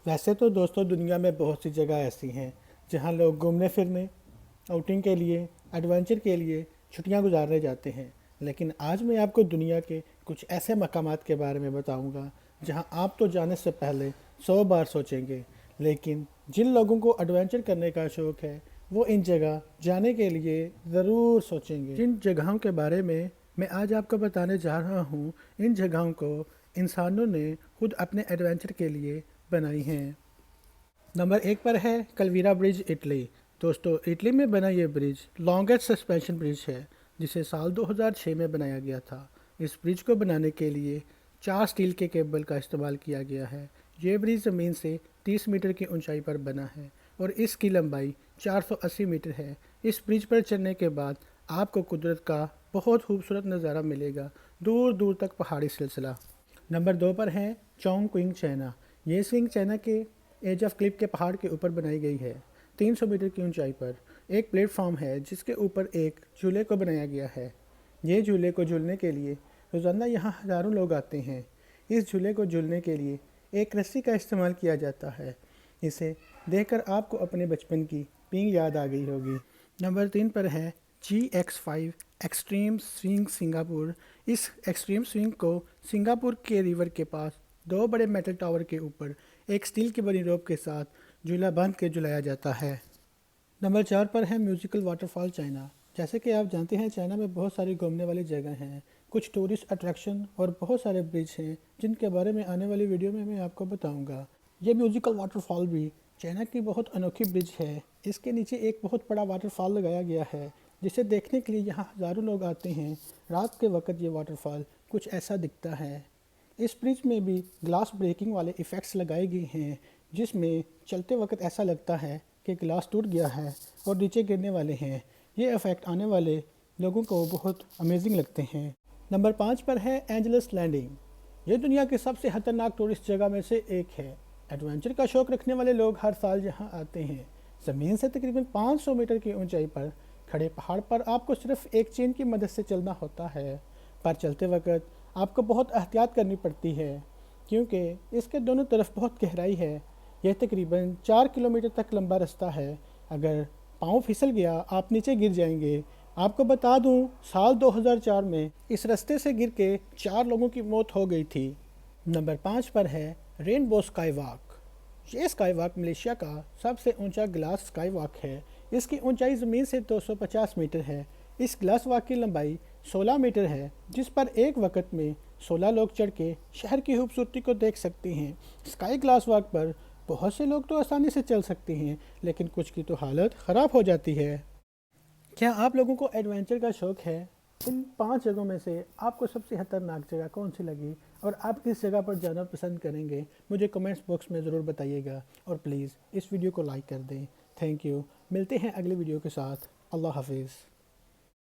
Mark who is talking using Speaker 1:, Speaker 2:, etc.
Speaker 1: ویسے تو دوستوں دنیا میں بہت سی جگہ ایسی ہیں جہاں لوگ گھومنے پھرنے، آؤٹنگ کے لیے، ایڈونچر کے لیے چھٹیاں گزارنے جاتے ہیں، لیکن آج میں آپ کو دنیا کے کچھ ایسے مقامات کے بارے میں بتاؤں گا جہاں آپ تو جانے سے پہلے 100 بار سوچیں گے، لیکن جن لوگوں کو ایڈونچر کرنے کا شوق ہے وہ ان جگہ جانے کے لیے ضرور سوچیں گے۔ جن جگہوں کے بارے میں آج آپ کو بتانے جا رہا ہوں، ان جگہوں کو انسانوں نے خود اپنے ایڈونچر کے لیے بنائی ہیں۔ نمبر 1 پر ہے کلویرا برج، اٹلی۔ دوستو اٹلی میں بنا یہ برج لانگسٹ سسپینشن برج ہے جسے سال 2006 میں بنایا گیا تھا۔ اس برج کو بنانے کے لیے 4 سٹیل کے کیبل کا استعمال کیا گیا ہے۔ یہ برج زمین سے 30 میٹر کی اونچائی پر بنا ہے اور اس کی لمبائی 480 میٹر ہے۔ اس برج پر چڑھنے کے بعد آپ کو قدرت کا بہت خوبصورت نظارہ ملے گا، دور دور تک پہاڑی سلسلہ۔ نمبر 2 پر ہے چونگ کوئنگ چائنا۔ یہ سوئنگ چائنا کے ایج آف کلپ کے پہاڑ کے اوپر بنائی گئی ہے۔ 300 میٹر کی اونچائی پر ایک پلیٹ فارم ہے جس کے اوپر ایک جھولے کو بنایا گیا ہے۔ یہ جھولے کو جھولنے کے لیے روزانہ یہاں ہزاروں لوگ آتے ہیں۔ اس جھولے کو جھولنے کے لیے ایک رسی کا استعمال کیا جاتا ہے۔ اسے دیکھ کر آپ کو اپنے بچپن کی پینگ یاد آ گئی ہوگی۔ نمبر 3 پر ہے GX5 ایکسٹریم سوئنگ سنگاپور۔ اس ایکسٹریم سوئنگ کو سنگاپور کے ریور کے پاس 2 بڑے میٹل ٹاور کے اوپر ایک سٹیل کی بنی روپ کے ساتھ جھولا باندھ کے جھلایا جاتا ہے۔ نمبر 4 پر ہے میوزیکل واٹر فال چائنا۔ جیسے کہ آپ جانتے ہیں چائنا میں بہت ساری گھومنے والی جگہ ہیں، کچھ ٹورسٹ اٹریکشن اور بہت سارے برج ہیں جن کے بارے میں آنے والی ویڈیو میں آپ کو بتاؤں گا۔ یہ میوزیکل واٹر فال بھی چائنا کی بہت انوکھی برج ہے۔ اس کے نیچے ایک بہت بڑا واٹر فال لگایا گیا ہے جسے دیکھنے کے لیے یہاں ہزاروں لوگ آتے ہیں۔ رات کے وقت یہ واٹر فال کچھ ایسا دکھتا ہے۔ اس برج میں بھی گلاس بریکنگ والے ایفیکٹس لگائے گئے ہیں جس میں چلتے وقت ایسا لگتا ہے کہ گلاس ٹوٹ گیا ہے اور نیچے گرنے والے ہیں۔ یہ ایفیکٹ آنے والے لوگوں کو بہت امیزنگ لگتے ہیں۔ نمبر 5 پر ہے اینجلس لینڈنگ۔ یہ دنیا کی سب سے خطرناک ٹورسٹ جگہ میں سے ایک ہے۔ ایڈونچر کا شوق رکھنے والے لوگ ہر سال یہاں آتے ہیں۔ زمین سے تقریباً 500 میٹر کی اونچائی پر کھڑے پہاڑ پر آپ کو صرف ایک چین کی مدد سے چلنا ہوتا ہے، پر چلتے وقت آپ کو بہت احتیاط کرنی پڑتی ہے کیونکہ اس کے دونوں طرف بہت گہرائی ہے۔ یہ تقریباً 4 کلومیٹر تک لمبا رستہ ہے۔ اگر پاؤں پھسل گیا آپ نیچے گر جائیں گے۔ آپ کو بتا دوں سال 2004 میں اس رستے سے گر کے 4 لوگوں کی موت ہو گئی تھی۔ نمبر 5 پر ہے رینبو اسکائی واک۔ یہ اسکائی واک ملیشیا کا سب سے اونچا گلاس اسکائی واک ہے۔ اس کی اونچائی زمین سے 250 میٹر ہے۔ اس گلاس واک کی لمبائی 16 میٹر ہے جس پر ایک وقت میں 16 لوگ چڑھ کے شہر کی خوبصورتی کو دیکھ سکتے ہیں۔ اسکائی گلاس واک پر بہت سے لوگ تو آسانی سے چل سکتے ہیں لیکن کچھ کی تو حالت خراب ہو جاتی ہے۔ کیا آپ لوگوں کو ایڈونچر کا شوق ہے؟ ان 5 جگہوں میں سے آپ کو سب سے خطرناک جگہ کون سی لگی اور آپ کس جگہ پر جانا پسند کریں گے؟ مجھے کمنٹس باکس میں ضرور بتائیے گا اور پلیز اس ویڈیو کو لائک کر دیں۔ Thank you. ملتے ہیں اگلی ویڈیو کے ساتھ۔ اللہ حافظ۔